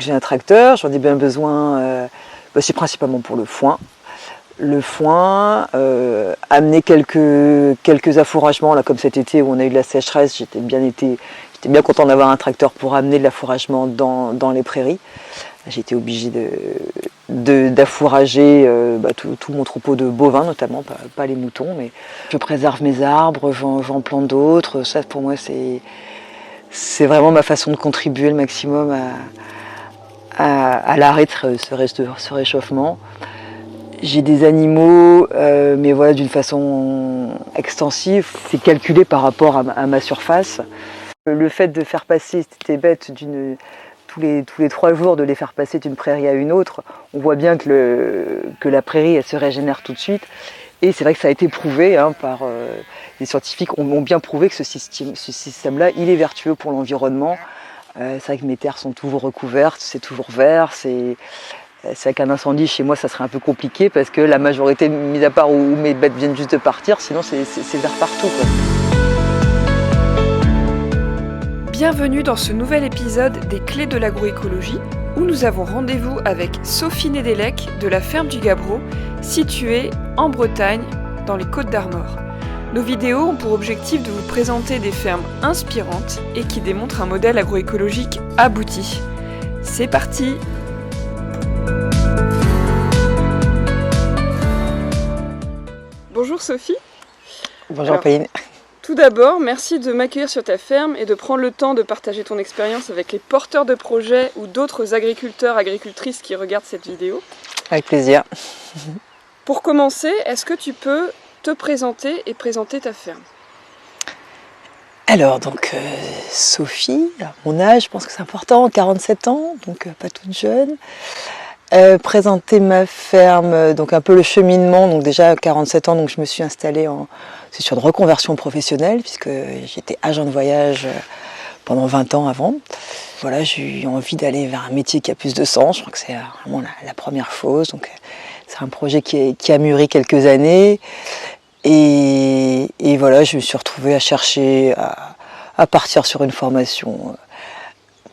J'ai un tracteur, j'en ai bien besoin, c'est principalement pour le foin. Amener quelques affouragements, là, comme cet été où on a eu de la sécheresse, j'étais bien content d'avoir un tracteur pour amener de l'affouragement dans les prairies. J'ai été obligée d'affourager tout mon troupeau de bovins notamment, pas les moutons, mais je préserve mes arbres, j'en plante d'autres. Ça pour moi c'est vraiment ma façon de contribuer le maximum à l'arrêt de ce réchauffement. J'ai des animaux, mais voilà, d'une façon extensive, c'est calculé par rapport à ma surface. Le fait de faire passer ces bêtes tous les 3 jours, de les faire passer d'une prairie à une autre, on voit bien que la prairie elle se régénère tout de suite. Et c'est vrai que ça a été prouvé par les scientifiques ont bien prouvé que ce système-là, il est vertueux pour l'environnement. C'est vrai que mes terres sont toujours recouvertes, c'est toujours vert. C'est vrai qu'un incendie chez moi, ça serait un peu compliqué parce que la majorité, mis à part où mes bêtes viennent juste de partir, sinon c'est vert partout, quoi. Bienvenue dans ce nouvel épisode des Clés de l'agroécologie où nous avons rendez-vous avec Sophie Nedelec de la ferme du Gabbro, située en Bretagne, dans les Côtes-d'Armor. Nos vidéos ont pour objectif de vous présenter des fermes inspirantes et qui démontrent un modèle agroécologique abouti. C'est parti! Bonjour Sophie. Bonjour Pauline. Tout d'abord, merci de m'accueillir sur ta ferme et de prendre le temps de partager ton expérience avec les porteurs de projets ou d'autres agriculteurs, agricultrices qui regardent cette vidéo. Avec plaisir. Pour commencer, est-ce que tu peux te présenter et présenter ta ferme? Alors, Sophie, mon âge, je pense que c'est important, 47 ans, donc pas toute jeune. Présenter ma ferme, donc un peu le cheminement, donc déjà 47 ans, donc je me suis installée c'est sur de reconversion professionnelle, puisque j'étais agent de voyage pendant 20 ans avant. Voilà, j'ai eu envie d'aller vers un métier qui a plus de sens, je crois que c'est vraiment la première chose. Donc c'est un projet qui a mûri quelques années, et voilà, je me suis retrouvée à chercher, à partir sur une formation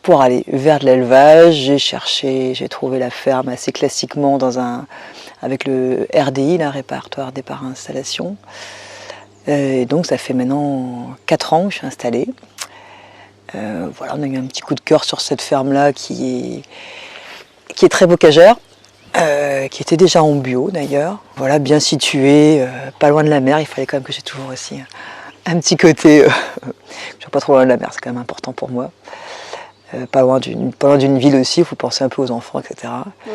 pour aller vers de l'élevage. J'ai trouvé la ferme assez classiquement avec le RDI, le répertoire départ installation. Et donc ça fait maintenant 4 ans que je suis installée. Voilà, on a eu un petit coup de cœur sur cette ferme-là qui est très bocagère, qui était déjà en bio d'ailleurs. Voilà, bien située, pas loin de la mer. Il fallait quand même que j'ai toujours aussi un petit côté, je suis pas trop loin de la mer, c'est quand même important pour moi. Pas loin d'une ville aussi, il faut penser un peu aux enfants, etc. Oui.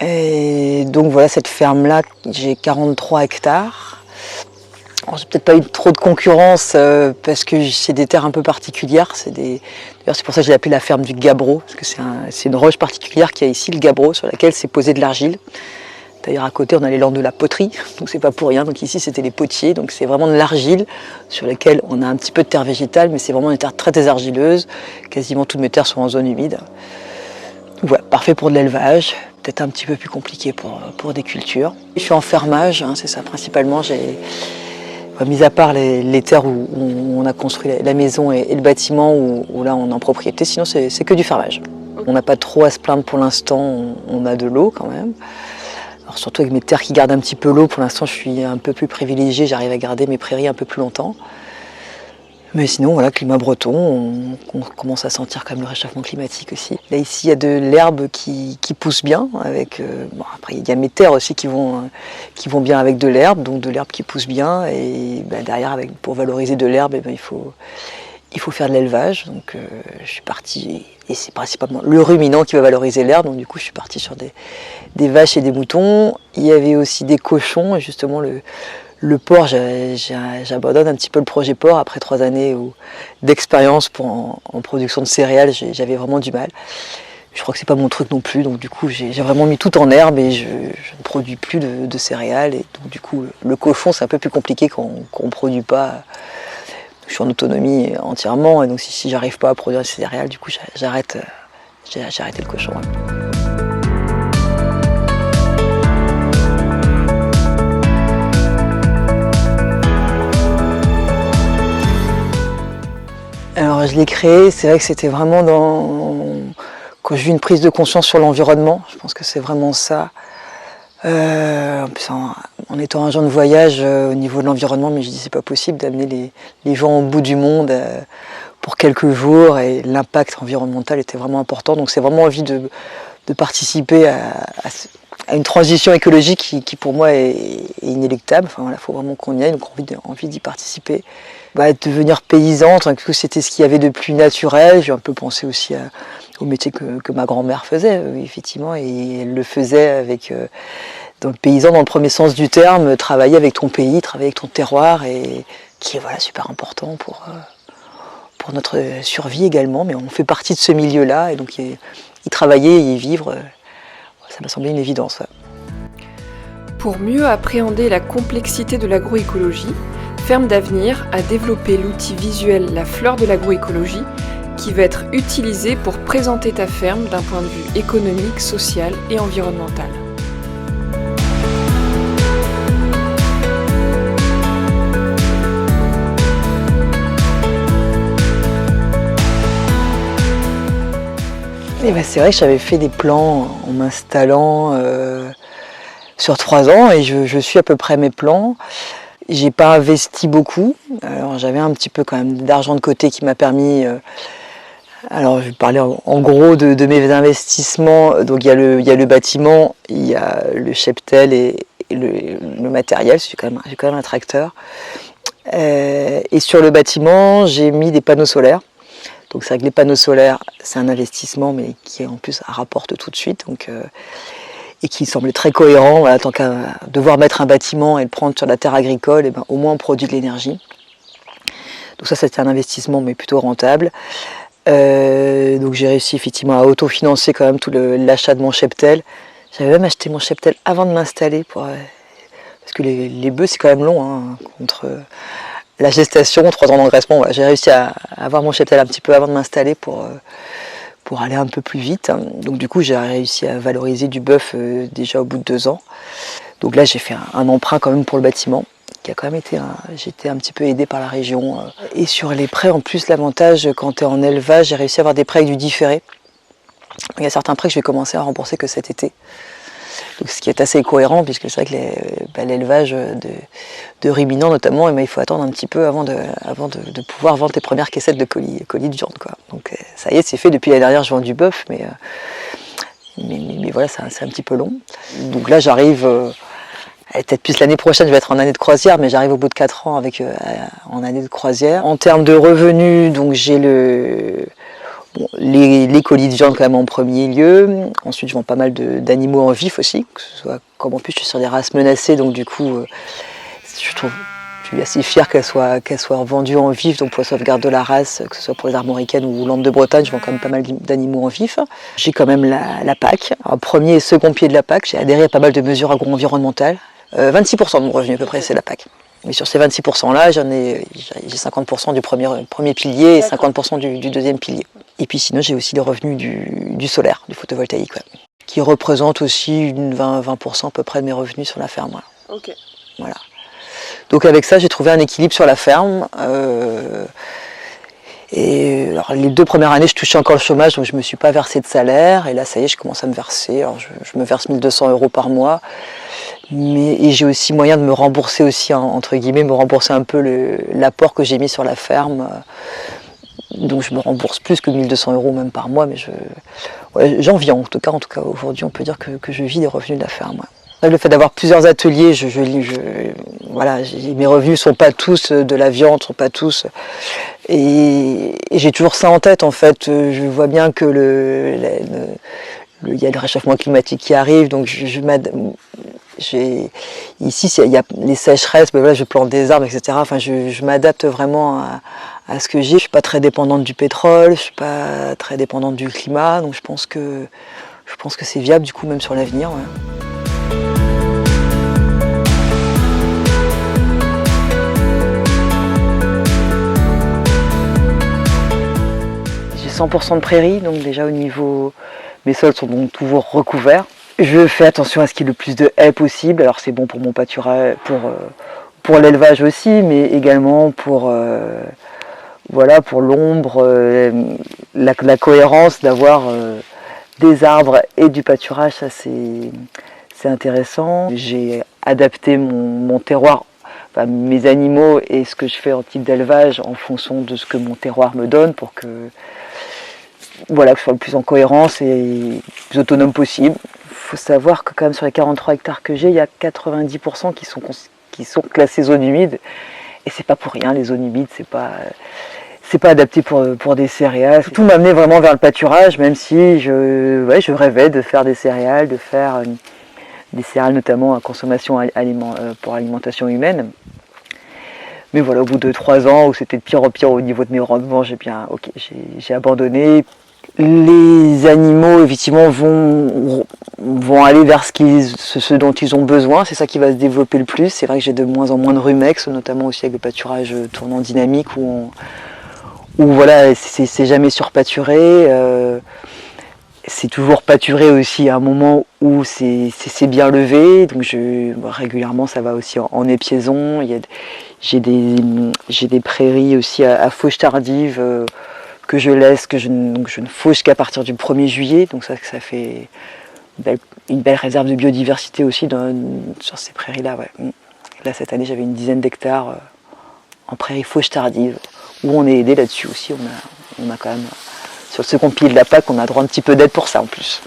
Et donc voilà, cette ferme-là, j'ai 43 hectares. Alors, j'ai peut-être pas eu trop de concurrence parce que c'est des terres un peu particulières. D'ailleurs, c'est pour ça que j'ai appelé la ferme du Gabbro, parce que c'est une roche particulière qu'il y a ici, le Gabbro, sur laquelle s'est posée de l'argile. D'ailleurs, à côté, on a les landes de la poterie, donc c'est pas pour rien. Donc ici, c'était les potiers, donc c'est vraiment de l'argile sur laquelle on a un petit peu de terre végétale, mais c'est vraiment une terre très argileuse. Quasiment toutes mes terres sont en zone humide. Donc voilà, parfait pour de l'élevage, peut-être un petit peu plus compliqué pour des cultures. Je suis en fermage, c'est ça principalement. Mis à part les terres où on a construit la maison et le bâtiment, où là on est en propriété, sinon c'est que du fermage. On n'a pas trop à se plaindre pour l'instant, on a de l'eau quand même. Alors surtout avec mes terres qui gardent un petit peu l'eau, pour l'instant je suis un peu plus privilégiée, j'arrive à garder mes prairies un peu plus longtemps. Mais sinon, voilà, climat breton, on commence à sentir quand même le réchauffement climatique aussi. Là ici, il y a de l'herbe qui pousse bien, après il y a mes terres aussi qui vont bien avec de l'herbe, donc de l'herbe qui pousse bien, et derrière, pour valoriser de l'herbe, il faut faire de l'élevage. Donc je suis partie, et c'est principalement le ruminant qui va valoriser l'herbe, donc du coup je suis partie sur des vaches et des moutons. Il y avait aussi des cochons, et justement le porc, j'abandonne un petit peu le projet porc après 3 années d'expérience en production de céréales, j'avais vraiment du mal. Je crois que c'est pas mon truc non plus, donc du coup j'ai vraiment mis tout en herbe et je ne produis plus de céréales, et donc du coup le cochon c'est un peu plus compliqué quand on ne produit pas. Je suis en autonomie entièrement, et donc si j'arrive pas à produire des céréales, du coup j'ai arrêté le cochon. Ouais. Alors je l'ai créé, c'est vrai que c'était vraiment quand je vis une prise de conscience sur l'environnement, je pense que c'est vraiment ça. En plus, en étant agent de voyage au niveau de l'environnement, mais je dis c'est pas possible d'amener les gens au bout du monde pour quelques jours, et l'impact environnemental était vraiment important. Donc c'est vraiment envie de participer à une transition écologique qui pour moi est inéluctable. Enfin voilà, faut vraiment qu'on y aille, donc envie d'y participer. Devenir paysan, c'était ce qu'il y avait de plus naturel. J'ai un peu pensé aussi au métier que ma grand-mère faisait, effectivement, et elle le faisait avec donc paysan dans le premier sens du terme, travailler avec ton pays, travailler avec ton terroir, et qui est super important pour notre survie également. Mais on fait partie de ce milieu-là, et donc y travailler et y vivre, ça m'a semblé une évidence. Ouais. Pour mieux appréhender la complexité de l'agroécologie, Ferme d'Avenir a développé l'outil visuel La Fleur de l'agroécologie, qui va être utilisé pour présenter ta ferme d'un point de vue économique, social et environnemental. C'est vrai que j'avais fait des plans en m'installant sur 3 ans, et je suis à peu près mes plans. J'ai pas investi beaucoup, alors j'avais un petit peu quand même d'argent de côté qui m'a permis. Alors je vais parler en gros de mes investissements. Donc il y a le bâtiment, il y a le cheptel et le matériel. J'ai quand même un tracteur. Et sur le bâtiment, j'ai mis des panneaux solaires. Donc c'est vrai que les panneaux solaires, c'est un investissement, mais qui en plus rapporte tout de suite. Et qui semble très cohérent. Voilà, tant qu'à devoir mettre un bâtiment et le prendre sur la terre agricole, au moins on produit de l'énergie. Donc ça, c'était un investissement, mais plutôt rentable. Donc j'ai réussi effectivement à autofinancer quand même tout l'achat de mon cheptel. J'avais même acheté mon cheptel avant de m'installer, parce que les bœufs, c'est quand même long, hein, contre la gestation, 3 ans d'engraissement. Voilà, j'ai réussi à avoir mon cheptel un petit peu avant de m'installer pour aller un peu plus vite. Donc du coup, j'ai réussi à valoriser du bœuf déjà au bout de 2 ans. Donc là, j'ai fait un emprunt quand même pour le bâtiment, qui a quand même été j'ai été un petit peu aidée par la région. Et sur les prêts, en plus, l'avantage, quand tu es en élevage, j'ai réussi à avoir des prêts avec du différé. Il y a certains prêts que je vais commencer à rembourser que cet été. Donc, ce qui est assez cohérent, puisque c'est vrai que l'élevage de ruminants notamment, il faut attendre un petit peu avant de pouvoir vendre tes premières caissettes de colis de viande, quoi. Donc ça y est, c'est fait. Depuis l'année dernière, je vends du bœuf, mais voilà, c'est un petit peu long. Donc là, j'arrive, peut-être plus l'année prochaine, je vais être en année de croisière, mais j'arrive au bout de 4 ans en année de croisière. En termes de revenus, donc j'ai les colis de viande quand même en premier lieu. Ensuite, je vends pas mal d'animaux en vif aussi, que ce soit, comme en plus je suis sur des races menacées, donc du coup, je suis assez fière qu'elle soit vendue en vif, donc pour la sauvegarde de la race, que ce soit pour les armoricaines ou Landes de Bretagne, je vends quand même pas mal d'animaux en vif. J'ai quand même la PAC, un premier et second pied de la PAC. J'ai adhéré à pas mal de mesures agro-environnementales. 26% de mon revenu à peu près, c'est la PAC. Mais sur ces 26%-là, j'ai 50% du premier pilier et 50% du deuxième pilier. Et puis sinon, j'ai aussi les revenus du solaire, du photovoltaïque, qui représente aussi 20% à peu près de mes revenus sur la ferme. Voilà. Ok. Voilà. Donc avec ça, j'ai trouvé un équilibre sur la ferme. Et alors, les 2 premières années, je touchais encore le chômage, donc je ne me suis pas versé de salaire. Et là, ça y est, je commence à me verser. Alors, je me verse 1 200 € par mois. Et j'ai aussi moyen de me rembourser aussi, entre guillemets, me rembourser un peu l'apport que j'ai mis sur la ferme. Donc je me rembourse plus que 1 200 € même par mois, mais j'en vis en tout cas aujourd'hui, on peut dire que je vis des revenus de la ferme. Ouais. Le fait d'avoir plusieurs ateliers, voilà, mes revenus ne sont pas tous de la viande, ne sont pas tous. Et j'ai toujours ça en tête en fait. Je vois bien que il y a le réchauffement climatique qui arrive, donc ici il y a les sécheresses, je plante des arbres, etc. Enfin, je m'adapte vraiment à ce que j'ai. Je suis pas très dépendante du pétrole, je suis pas très dépendante du climat, donc je pense que c'est viable du coup même sur l'avenir. Ouais. J'ai 100% de prairies, donc déjà au niveau, mes sols sont donc toujours recouverts. Je fais attention à ce qu'il y ait le plus de haies possible. Alors c'est bon pour mon pâturage, pour l'élevage aussi, mais également pour l'ombre, la cohérence d'avoir des arbres et du pâturage, ça c'est intéressant. J'ai adapté mon terroir, enfin, mes animaux et ce que je fais en type d'élevage en fonction de ce que mon terroir me donne pour que, voilà, que je sois le plus en cohérence et le plus autonome possible. Il faut savoir que quand même sur les 43 hectares que j'ai, il y a 90% qui sont classés zones humides. Et c'est pas pour rien, les zones humides, c'est pas adapté pour des céréales. Tout m'a amené vraiment vers le pâturage, même si je rêvais de faire des céréales, de faire des céréales notamment à consommation pour alimentation humaine. Mais voilà, au bout de 3 ans, où c'était de pire en pire au niveau de mes rendements, j'ai abandonné. Les animaux, effectivement, vont aller vers ce dont ils ont besoin. C'est ça qui va se développer le plus. C'est vrai que j'ai de moins en moins de rumex, notamment aussi avec le pâturage tournant dynamique, où voilà, c'est jamais surpâturé. C'est toujours pâturé aussi à un moment où c'est bien levé. Donc régulièrement, ça va aussi en épiaison. J'ai des prairies aussi à fauche tardive que je laisse, que je ne fauche qu'à partir du 1er juillet. Donc ça fait une belle réserve de biodiversité aussi sur ces prairies-là. Ouais. Là, cette année, j'avais une dizaine d'hectares en prairies fauche tardive, où on est aidé là-dessus aussi. On a quand même, sur le second pilier de la PAC, on a droit à un petit peu d'aide pour ça en plus.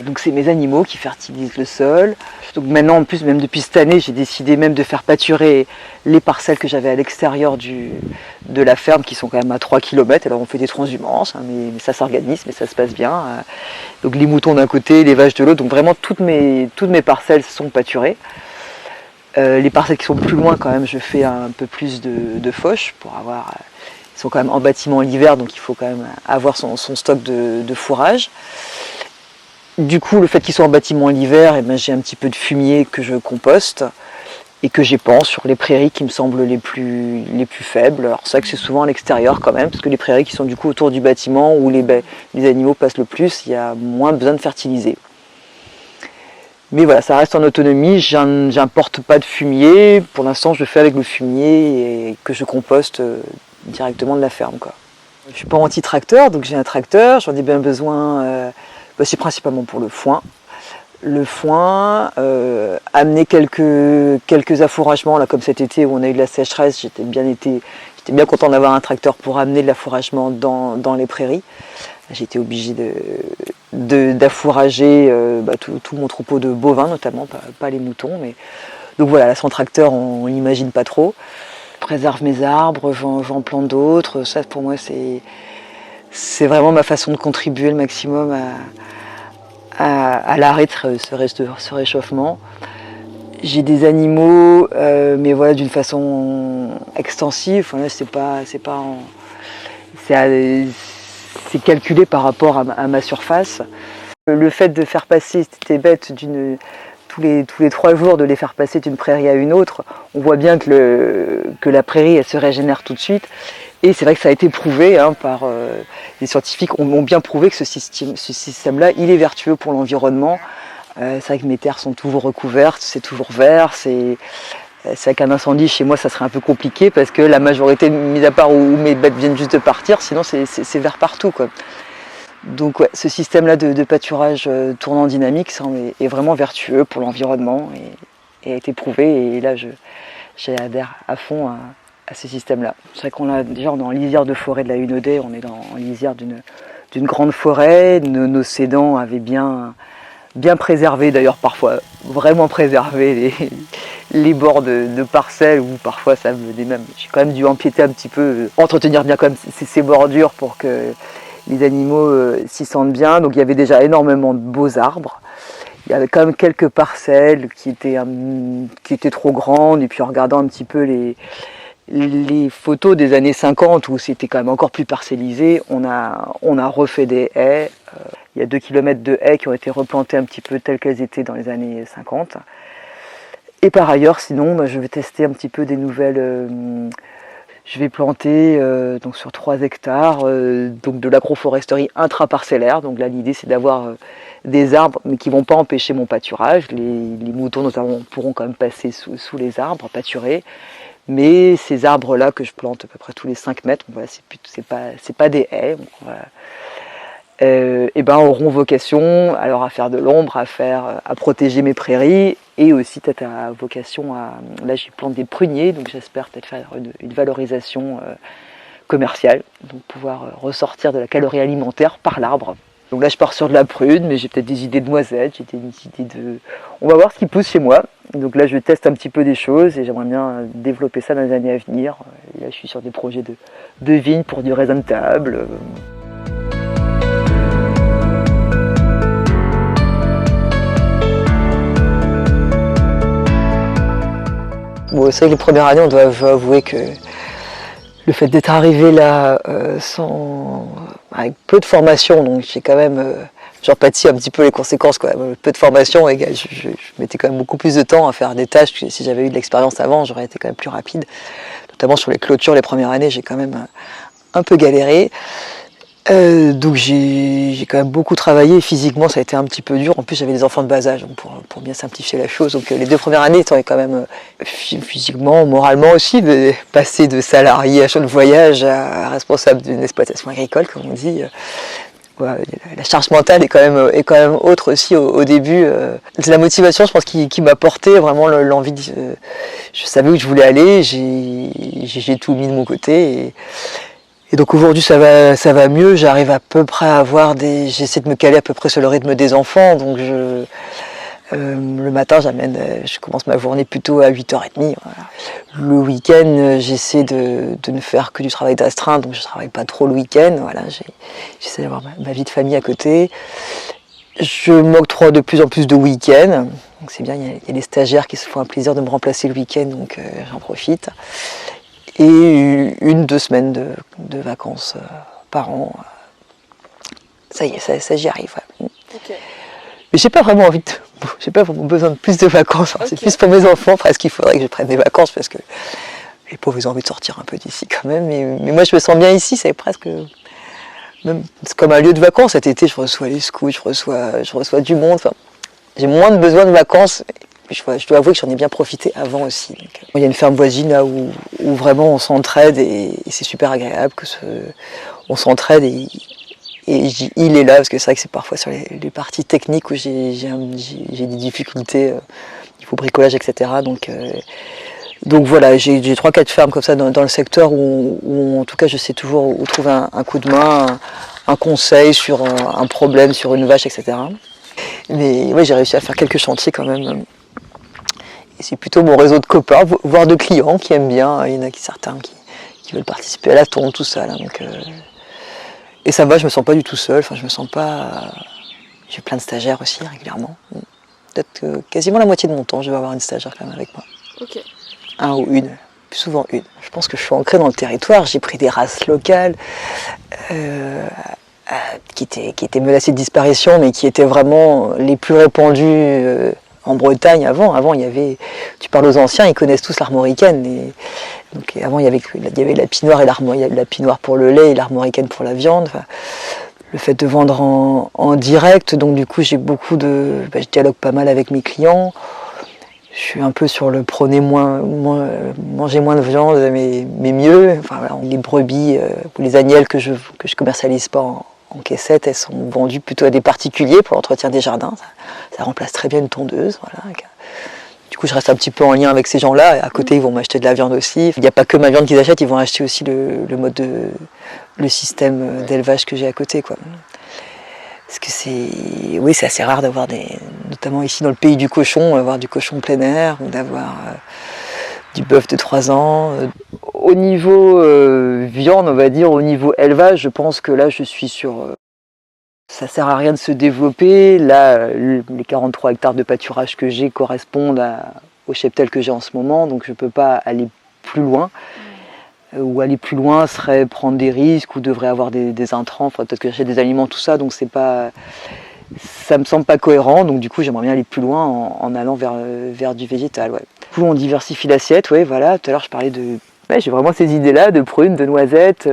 Donc c'est mes animaux qui fertilisent le sol. Donc maintenant, en plus, même depuis cette année, j'ai décidé même de faire pâturer les parcelles que j'avais à l'extérieur de la ferme, qui sont quand même à 3 km. Alors on fait des transhumances, hein, mais ça s'organise, mais ça se passe bien. Donc les moutons d'un côté, les vaches de l'autre. Donc vraiment, toutes mes parcelles sont pâturées. Les parcelles qui sont plus loin, quand même, je fais un peu plus de fauche pour avoir... Ils sont quand même en bâtiment l'hiver, donc il faut quand même avoir son stock de fourrage. Du coup, le fait qu'ils soient en bâtiment l'hiver, eh ben, j'ai un petit peu de fumier que je composte et que j'épand sur les prairies qui me semblent les plus faibles. Alors c'est vrai que c'est souvent à l'extérieur quand même, parce que les prairies qui sont du coup autour du bâtiment où les animaux passent le plus, il y a moins besoin de fertiliser. Mais voilà, ça reste en autonomie, j'importe pas de fumier. Pour l'instant, je fais avec le fumier et que je composte directement de la ferme, quoi. Je suis pas anti-tracteur, donc j'ai un tracteur, j'en ai bien besoin, c'est principalement pour le foin. Le foin, amener quelques affouragements, là, comme cet été où on a eu de la sécheresse, j'étais bien content d'avoir un tracteur pour amener de l'affouragement dans les prairies. J'ai été obligée d'affourager tout mon troupeau de bovins notamment, pas les moutons. Mais... Donc voilà, là, sans tracteur, on n'imagine pas trop. Je préserve mes arbres, j'en plante d'autres. Ça, pour moi, c'est vraiment ma façon de contribuer le maximum à l'arrêt de ce réchauffement. J'ai des animaux, mais voilà, d'une façon extensive. Enfin, là, c'est calculé par rapport à ma surface. Le fait de faire passer, c'était bête, tous les 3 jours de les faire passer d'une prairie à une autre, on voit bien que la prairie elle se régénère tout de suite. Et c'est vrai que ça a été prouvé par les scientifiques ont bien prouvé que ce système-là, il est vertueux pour l'environnement. C'est vrai que mes terres sont toujours recouvertes, c'est toujours vert. C'est vrai qu'un incendie chez moi, ça serait un peu compliqué parce que la majorité, mis à part où mes bêtes viennent juste de partir, sinon c'est vert partout, quoi. Donc ouais, ce système-là de pâturage tournant dynamique est vraiment vertueux pour l'environnement et a été prouvé. Et là, j'adhère à fond à ce système-là. C'est vrai qu'on est en lisière de forêt de la Hunaudet, on est en lisière d'une grande forêt. Nos cédants avaient bien préservé, d'ailleurs parfois vraiment préservé les bords de parcelles où parfois ça venait même. J'ai quand même dû empiéter un petit peu, entretenir bien quand même ces bordures pour que les animaux s'y sentent bien. Donc il y avait déjà énormément de beaux arbres. Il y avait quand même quelques parcelles qui étaient trop grandes. Et puis en regardant un petit peu les photos des années 50 où c'était quand même encore plus parcellisé, on a refait des haies. Il y a 2 km de haies qui ont été replantées un petit peu telles qu'elles étaient dans les années 50. Et par ailleurs, sinon, je vais tester un petit peu des nouvelles... Je vais planter donc sur 3 hectares donc de l'agroforesterie intraparcellaire. Donc là, l'idée, c'est d'avoir des arbres, mais qui ne vont pas empêcher mon pâturage. Les moutons, notamment, pourront quand même passer sous les arbres, pâturer. Mais ces arbres-là que je plante à peu près tous les 5 mètres, voilà, c'est pas des haies. Donc, voilà. auront vocation alors à faire de l'ombre, à protéger mes prairies, et aussi peut-être à vocation à... Là, je plante des pruniers, donc j'espère peut-être faire une valorisation commerciale, donc pouvoir ressortir de la calorie alimentaire par l'arbre. Donc là, je pars sur de la prune, mais j'ai peut-être des idées de noisettes, j'ai des idées de... On va voir ce qui pousse chez moi. Donc là, je teste un petit peu des choses et j'aimerais bien développer ça dans les années à venir. Et là, je suis sur des projets de vignes pour du raisin de table. Bon, c'est vrai que les premières années, on doit avouer que le fait d'être arrivé là avec peu de formation, donc j'ai quand même, j'en pâtis un petit peu les conséquences, quoi. Peu de formation, et je mettais quand même beaucoup plus de temps à faire des tâches. Si j'avais eu de l'expérience avant, j'aurais été quand même plus rapide. Notamment sur les clôtures, les premières années, j'ai quand même un peu galéré. Donc j'ai quand même beaucoup travaillé, physiquement ça a été un petit peu dur. En plus j'avais des enfants de bas âge, donc pour bien simplifier la chose. Donc les 2 premières années étant quand même physiquement, moralement aussi, de passer de salarié à champ de voyage à responsable d'une exploitation agricole, comme on dit. La charge mentale est quand même autre aussi au début. La motivation, je pense, qui m'a porté vraiment l'envie je savais où je voulais aller, j'ai tout mis de mon côté. Et donc aujourd'hui ça va mieux, j'arrive à peu près à avoir j'essaie de me caler à peu près sur le rythme des enfants, donc le matin je commence ma journée plutôt à 8h30. Voilà. Le week-end j'essaie de ne faire que du travail d'astreinte, donc je ne travaille pas trop le week-end, voilà, j'essaie d'avoir ma vie de famille à côté. Je m'octroie de plus en plus de week-ends, donc c'est bien, il y a des stagiaires qui se font un plaisir de me remplacer le week-end, donc j'en profite. Et 1-2 semaines de vacances par an. Ça y est, ça j'y arrive. Ouais. Okay. Mais j'ai pas vraiment besoin de plus de vacances. Okay. C'est plus pour mes enfants, presque il faudrait que je prenne des vacances parce que les pauvres ils ont envie de sortir un peu d'ici quand même. Mais moi je me sens bien ici, c'est presque même c'est comme un lieu de vacances. Cet été je reçois les scouts, je reçois du monde. Enfin, j'ai moins de besoin de vacances. Je dois avouer que j'en ai bien profité avant aussi. Donc, il y a une ferme voisine là où vraiment on s'entraide et c'est super agréable on s'entraide et il est là parce que c'est vrai que c'est parfois sur les parties techniques où j'ai des difficultés niveau bricolage, etc. Donc voilà, j'ai 3-4 fermes comme ça dans le secteur où en tout cas je sais toujours où trouver un coup de main, un conseil sur un problème, sur une vache, etc. Mais ouais, j'ai réussi à faire quelques chantiers quand même. Et c'est plutôt mon réseau de copains, voire de clients qui aiment bien. Il y en a certains qui veulent participer à la tonte, tout ça. Là, donc, et ça va, je me sens pas du tout seul. Enfin, je me sens pas. J'ai plein de stagiaires aussi régulièrement. Peut-être quasiment la moitié de mon temps, je vais avoir une stagiaire quand même avec moi. Ok. Un ou une, plus souvent une. Je pense que je suis ancrée dans le territoire. J'ai pris des races locales qui étaient menacées de disparition, mais qui étaient vraiment les plus répandues. En Bretagne, avant il y avait, tu parles aux anciens, ils connaissent tous l'armoricaine. Donc avant il y avait la pinoire et la pinoire pour le lait et l'armoricaine pour la viande. Enfin, le fait de vendre en direct, donc du coup j'ai je dialogue pas mal avec mes clients. Je suis un peu sur le manger moins de viande, mais mieux. Enfin, voilà, les brebis ou les agnelles que je commercialise pas en caissette, elles sont vendues plutôt à des particuliers pour l'entretien des jardins. Ça remplace très bien une tondeuse. Voilà. Du coup, je reste un petit peu en lien avec ces gens-là. À côté, ils vont m'acheter de la viande aussi. Il n'y a pas que ma viande qu'ils achètent, ils vont acheter aussi le système d'élevage que j'ai à côté, quoi. Parce que c'est assez rare d'avoir notamment ici dans le pays du cochon, avoir du cochon plein air, ou d'avoir du bœuf de 3 ans. Au niveau viande, on va dire, au niveau élevage, je pense que là je suis sur... ça sert à rien de se développer. Là, les 43 hectares de pâturage que j'ai correspondent au cheptel que j'ai en ce moment, donc je ne peux pas aller plus loin. Ou aller plus loin serait prendre des risques ou devrait avoir des intrants, enfin, peut-être que j'achète des aliments, tout ça, donc ça me semble pas cohérent, donc du coup j'aimerais bien aller plus loin en allant vers du végétal. Ouais. Du coup on diversifie l'assiette, ouais, voilà. Tout à l'heure je parlais j'ai vraiment ces idées-là, de prunes, de noisettes.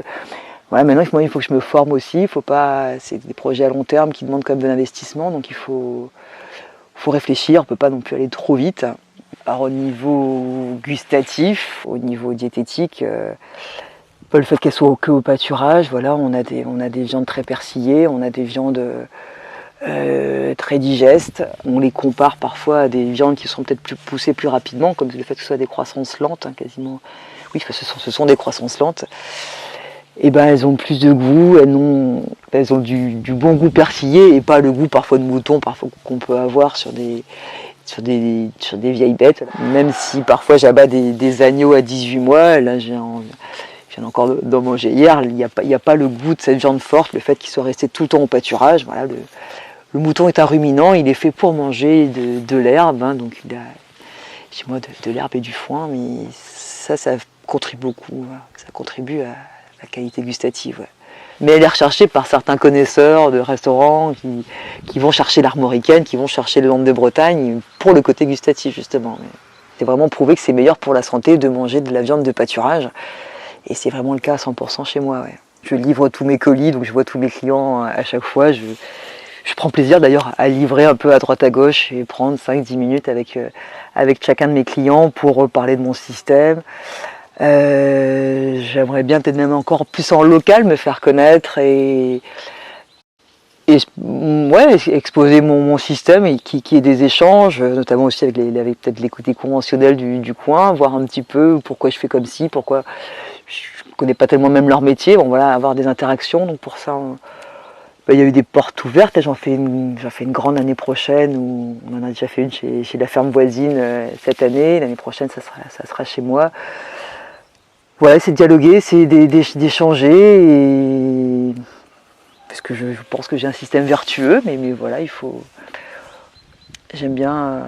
Voilà, maintenant il faut que je me forme aussi, c'est des projets à long terme qui demandent quand même de l'investissement, donc il faut réfléchir, on ne peut pas non plus aller trop vite. Alors au niveau gustatif, au niveau diététique, le fait qu'elles soient que au pâturage, voilà, on a des viandes très persillées, on a des viandes très digestes. On les compare parfois à des viandes qui sont peut-être plus poussées plus rapidement, comme le fait que ce soit des croissances lentes, hein, quasiment. Oui, ce sont des croissances lentes. Et ben elles ont plus de goût, elles ont du bon goût persillé et pas le goût parfois de mouton, parfois qu'on peut avoir sur des vieilles bêtes. Même si parfois j'abats des agneaux à 18 mois, là je viens encore d'en manger hier, il n'y a pas le goût de cette viande forte, le fait qu'il soit resté tout le temps au pâturage. Voilà, le mouton est un ruminant, il est fait pour manger de l'herbe, hein, donc il a chez moi de l'herbe et du foin, mais ça contribue beaucoup, ça contribue à la qualité gustative. Ouais. Mais elle est recherchée par certains connaisseurs de restaurants qui vont chercher l'armoricaine, qui vont chercher le Landes de Bretagne pour le côté gustatif justement. C'est vraiment prouvé que c'est meilleur pour la santé de manger de la viande de pâturage. Et c'est vraiment le cas à 100% chez moi. Ouais. Je livre tous mes colis, donc je vois tous mes clients à chaque fois. Je prends plaisir d'ailleurs à livrer un peu à droite à gauche et prendre 5-10 minutes avec chacun de mes clients pour parler de mon système. J'aimerais bien peut-être même encore plus en local me faire connaître et ouais, exposer mon système et qui ait des échanges, notamment aussi avec peut-être les côtés conventionnels du coin, voir un petit peu pourquoi je fais comme ci, pourquoi je connais pas tellement même leur métier, bon voilà, avoir des interactions. Donc pour ça, il y a eu des portes ouvertes et j'en fais une grande l'année prochaine, où on en a déjà fait une chez la ferme voisine cette année, l'année prochaine ça sera chez moi. Voilà, c'est de dialoguer, c'est d'échanger, et parce que je pense que j'ai un système vertueux, mais voilà, j'aime bien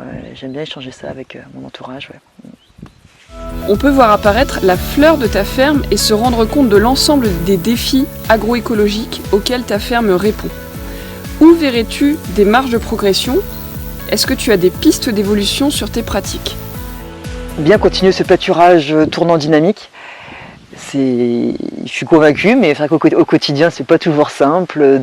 échanger ça avec mon entourage. Ouais. On peut voir apparaître la fleur de ta ferme et se rendre compte de l'ensemble des défis agroécologiques auxquels ta ferme répond. Où verrais-tu des marges de progression ? Est-ce que tu as des pistes d'évolution sur tes pratiques ? Bien continuer ce pâturage tournant dynamique. Je suis convaincue, mais au quotidien, c'est pas toujours simple.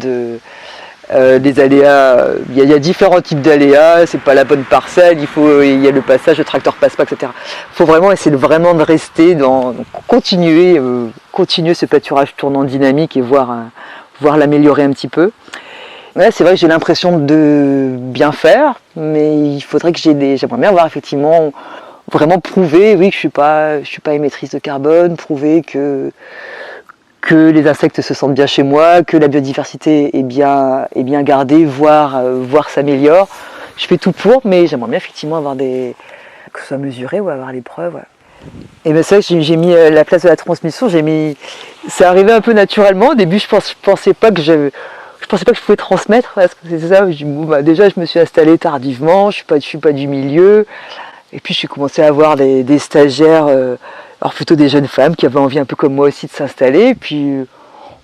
Les aléas, il y a différents types d'aléas, c'est pas la bonne parcelle, il y a le passage, le tracteur passe pas, etc. Il faut vraiment essayer de rester continuer ce pâturage tournant dynamique et voir l'améliorer un petit peu. Ouais, c'est vrai que j'ai l'impression de bien faire, mais il faudrait que j'aimerais bien avoir effectivement vraiment prouver, oui, que je suis pas émettrice de carbone, prouver que les insectes se sentent bien chez moi, que la biodiversité est bien gardée, voire s'améliore. Je fais tout pour, mais j'aimerais bien effectivement avoir que ce soit mesuré ou avoir les preuves. Ouais. Et bien c'est vrai que j'ai mis la place de la transmission, c'est arrivé un peu naturellement. Au début, je pensais pas que je pouvais transmettre, parce que c'est ça. Déjà, je me suis installée tardivement, je suis pas du milieu. Et puis j'ai commencé à avoir des stagiaires, alors plutôt des jeunes femmes qui avaient envie un peu comme moi aussi de s'installer, puis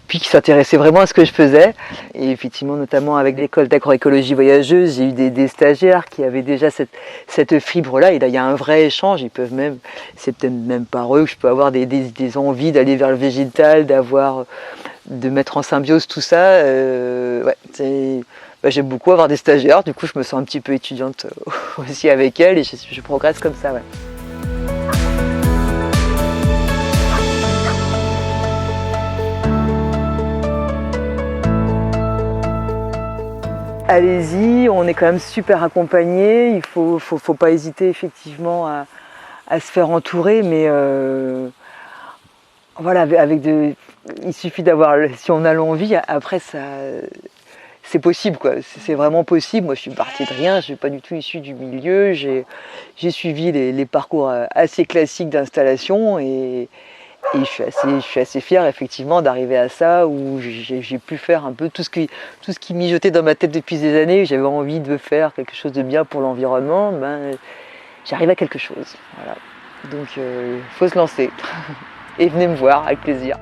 qui s'intéressaient vraiment à ce que je faisais. Et effectivement, notamment avec l'école d'agroécologie voyageuse, j'ai eu des stagiaires qui avaient déjà cette fibre-là. Et là, il y a un vrai échange. C'est peut-être même par eux que je peux avoir des envies d'aller vers le végétal, de mettre en symbiose tout ça. Ouais, j'aime beaucoup avoir des stagiaires, du coup je me sens un petit peu étudiante aussi avec elles et je progresse comme ça. Ouais. Allez-y, on est quand même super accompagnés, il faut pas hésiter effectivement à se faire entourer, mais voilà, il suffit si on a l'envie, après ça... C'est possible, quoi. C'est vraiment possible. Moi, je suis partie de rien, je suis pas du tout issue du milieu. J'ai suivi les parcours assez classiques d'installation et je suis assez fière, effectivement, d'arriver à ça, où j'ai pu faire un peu tout ce qui mijotait dans ma tête depuis des années. J'avais envie de faire quelque chose de bien pour l'environnement. J'arrive à quelque chose. Voilà. Donc, faut se lancer. Et venez me voir, avec plaisir.